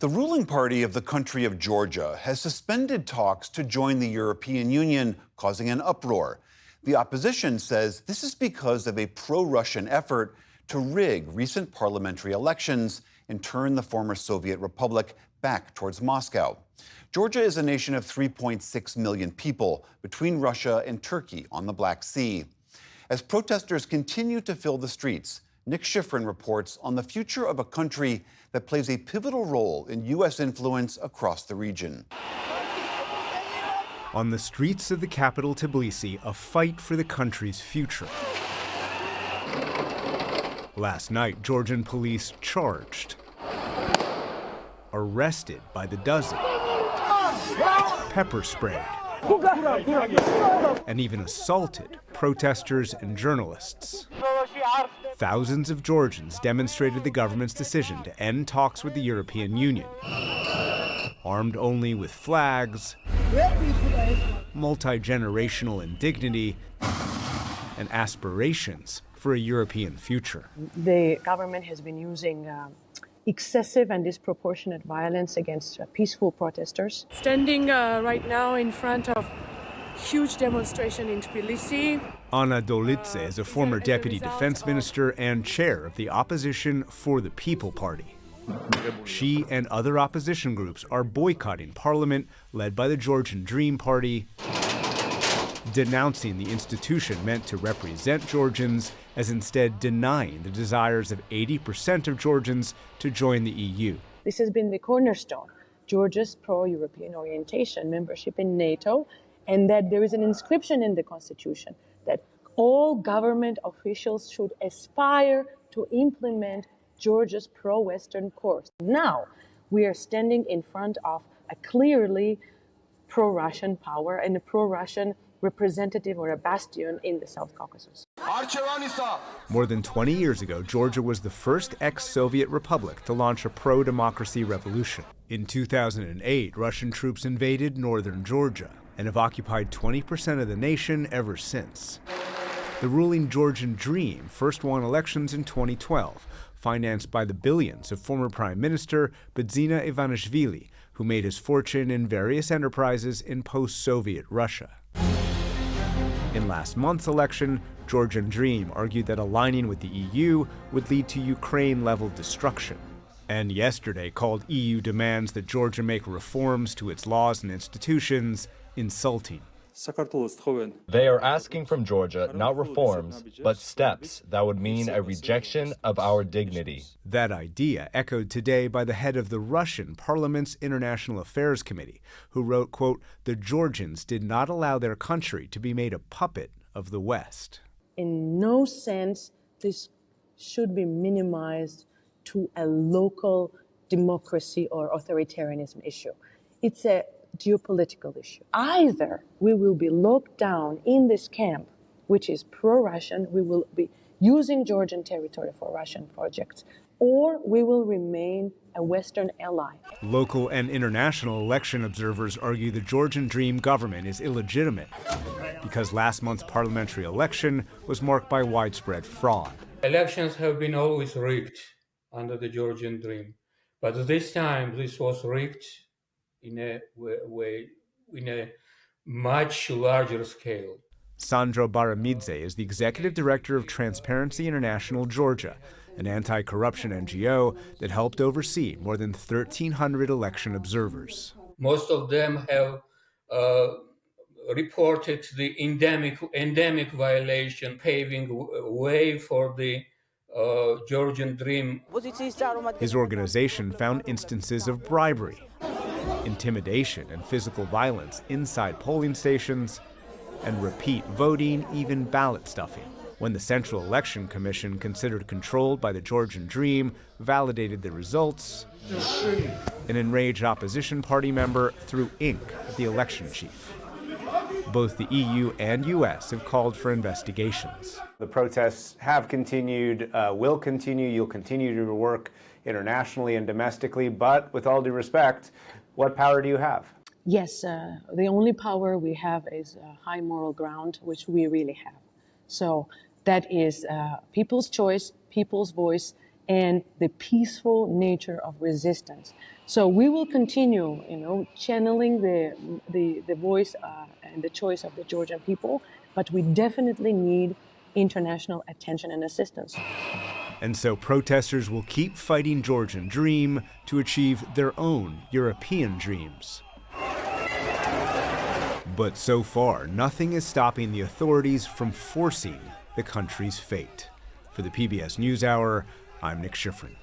The ruling party of the country of Georgia has suspended talks to join the European Union, causing an uproar. The opposition says this is because of a pro-Russian effort to rig recent parliamentary elections and turn the former Soviet republic back towards Moscow. Georgia is a nation of 3.6 million people between Russia and Turkey on the Black Sea. As protesters continue to fill the streets, Nick Schifrin reports on the future of a country that plays a pivotal role in U.S. influence across the region. On the streets of the capital, Tbilisi, a fight for the country's future. Last night, Georgian police charged, arrested by the dozen, pepper sprayed, and even assaulted protesters and journalists. Thousands of Georgians demonstrated the government's decision to end talks with the European Union, armed only with flags, multi-generational indignity, and aspirations for a European future. The government has been using excessive and disproportionate violence against peaceful protesters. Standing right now in front of huge demonstration in Tbilisi. Ana Dolidze is a former deputy defense minister and chair of the opposition For the People Party. She and other opposition groups are boycotting parliament led by the Georgian Dream Party, denouncing the institution meant to represent Georgians as instead denying the desires of 80% of Georgians to join the EU. This has been the cornerstone, Georgia's pro-European orientation, membership in NATO, and that there is an inscription in the Constitution that all government officials should aspire to implement Georgia's pro-Western course. Now, we are standing in front of a clearly pro-Russian power and a pro-Russian representative or a bastion in the South Caucasus. More than 20 years ago, Georgia was the first ex-Soviet republic to launch a pro-democracy revolution. In 2008, Russian troops invaded northern Georgia and have occupied 20% of the nation ever since. The ruling Georgian Dream first won elections in 2012, financed by the billions of former Prime Minister Bidzina Ivanishvili, who made his fortune in various enterprises in post-Soviet Russia. In last month's election, Georgian Dream argued that aligning with the EU would lead to Ukraine-level destruction, and yesterday called EU demands that Georgia make reforms to its laws and institutions insulting. They are asking from Georgia not reforms, but steps that would mean a rejection of our dignity. That idea echoed today by the head of the Russian Parliament's International Affairs Committee, who wrote, quote, "The Georgians did not allow their country to be made a puppet of the West." In no sense, this should be minimized to a local democracy or authoritarianism issue. It's a geopolitical issue. Either we will be locked down in this camp, which is pro-Russian, we will be using Georgian territory for Russian projects, or we will remain a Western ally. Local and international election observers argue the Georgian Dream government is illegitimate because last month's parliamentary election was marked by widespread fraud. Elections have been always rigged under the Georgian Dream, but this time this was rigged in a way, in a much larger scale. Sandro Baramidze is the executive director of Transparency International Georgia, an anti-corruption NGO that helped oversee more than 1,300 election observers. Most of them have reported the endemic violation, paving way for the Georgian Dream. His organization found instances of bribery, intimidation and physical violence inside polling stations, and repeat voting, even ballot stuffing. When the Central Election Commission, considered controlled by the Georgian Dream, validated the results, an enraged opposition party member threw ink at the election chief. Both the EU and US have called for investigations. The protests have continued, will continue. You'll continue to work internationally and domestically, but with all due respect, what power do you have? Yes, the only power we have is high moral ground, which we really have. So that is people's choice, people's voice, and the peaceful nature of resistance. So we will continue, channeling the voice and the choice of the Georgian people, but we definitely need international attention and assistance. And so protesters will keep fighting Georgian dream to achieve their own European dreams. But so far, nothing is stopping the authorities from forcing the country's fate. For the PBS NewsHour, I'm Nick Schifrin.